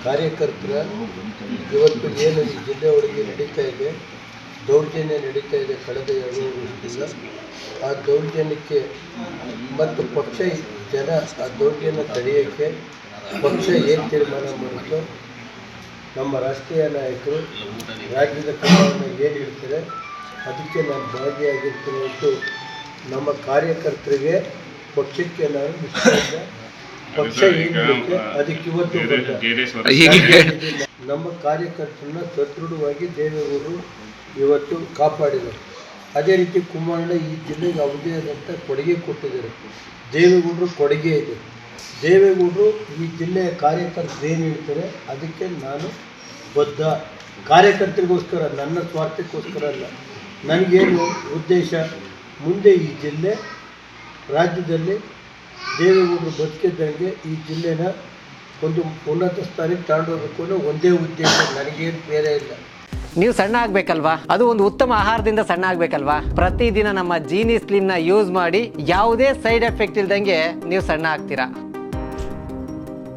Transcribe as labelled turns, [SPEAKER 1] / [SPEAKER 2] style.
[SPEAKER 1] ಕಾರ್ಯಕರ್ತರ ಇವತ್ತು ಏನು ಈ ಜಿಲ್ಲೆ ಒಳಗೆ ನಡೀತಾ ಇದೆ, ದೌರ್ಜನ್ಯ ನಡೀತಾ ಇದೆ ಕಳೆದ 2 ವರ್ಷದಿಂದ. ಆ ದೌರ್ಜನ್ಯಕ್ಕೆ ಮತ್ತು ಪಕ್ಷ ಜನ ಆ ದೌರ್ಜನ್ಯ ತಡೆಯೋಕ್ಕೆ ಪಕ್ಷ ಏನು ತೀರ್ಮಾನ ಮಾಡಿದ್ರು, ನಮ್ಮ ರಾಷ್ಟ್ರೀಯ ನಾಯಕರು ರಾಜ್ಯದ ಕ್ರಮವನ್ನು ಏನು ಹೇಳ್ತಾರೆ ಅದಕ್ಕೆ ನಾನು ಭಾಗಿಯಾಗಿರ್ತೀನಿ ಹೊರತು ನಮ್ಮ ಕಾರ್ಯಕರ್ತರಿಗೆ ಪಕ್ಷಕ್ಕೆ ನಾನು ವಿಶ್ವಾಸ. ಪಕ್ಷ ಏನಿರುತ್ತೆ ಅದಕ್ಕೆ ಇವತ್ತು ನಮ್ಮ ಕಾರ್ಯಕರ್ತರನ್ನ ಸದೃಢವಾಗಿ ದೇವೇಗೌಡರು ಇವತ್ತು ಕಾಪಾಡಿದರು. ಅದೇ ರೀತಿ ಕುಮಾರಣ್ಣ ಈ ಜಿಲ್ಲೆಗೆ ಅವಧಿ ಆದಂಥ ಕೊಡುಗೆ ಕೊಟ್ಟಿದ್ದಾರೆ. ದೇವೇಗೌಡರು ಕೊಡುಗೆ ಇದೆ. ದೇವೇಗೌಡರು ಈ ಜಿಲ್ಲೆಯ ಕಾರ್ಯಕರ್ತರು ಏನು ಹೇಳ್ತಾರೆ ಅದಕ್ಕೆ ನಾನು ಬದ್ಧ. ಕಾರ್ಯಕರ್ತರಿಗೋಸ್ಕರ, ನನ್ನ ಸ್ವಾರ್ಥಕ್ಕೋಸ್ಕರ ಅಲ್ಲ. ನನಗೇನು ಉದ್ದೇಶ, ಮುಂದೆ ಈ ಜಿಲ್ಲೆ ರಾಜ್ಯದಲ್ಲಿ ದೇವೇಗೌಡರು ಬದುಕಿದ್ದಂಗೆ ಈ ಜಿಲ್ಲೆನ ಒಂದು ಉನ್ನತ ಸ್ಥಾನಕ್ಕೆ ತಗೊಂಡೋಗ್ಬೇಕು ಅನ್ನೋ ಒಂದೇ ಉದ್ದೇಶ, ನನಗೇನು ಬೇರೆ ಇಲ್ಲ.
[SPEAKER 2] ನೀವು ಸಣ್ಣ ಆಗಬೇಕಲ್ವಾ? ಅದು ಒಂದು ಉತ್ತಮ ಆಹಾರದಿಂದ ಸಣ್ಣ ಆಗಬೇಕಲ್ವಾ? ಪ್ರತಿದಿನ ನಮ್ಮ ಜೀನಿ ಸ್ಲಿಮ್ನ ಯೂಸ್ ಮಾಡಿ ಯಾವುದೇ ಸೈಡ್ ಎಫೆಕ್ಟ್ ಇಲ್ದಂಗೆ ನೀವು ಸಣ್ಣ ಆಗ್ತೀರಾ.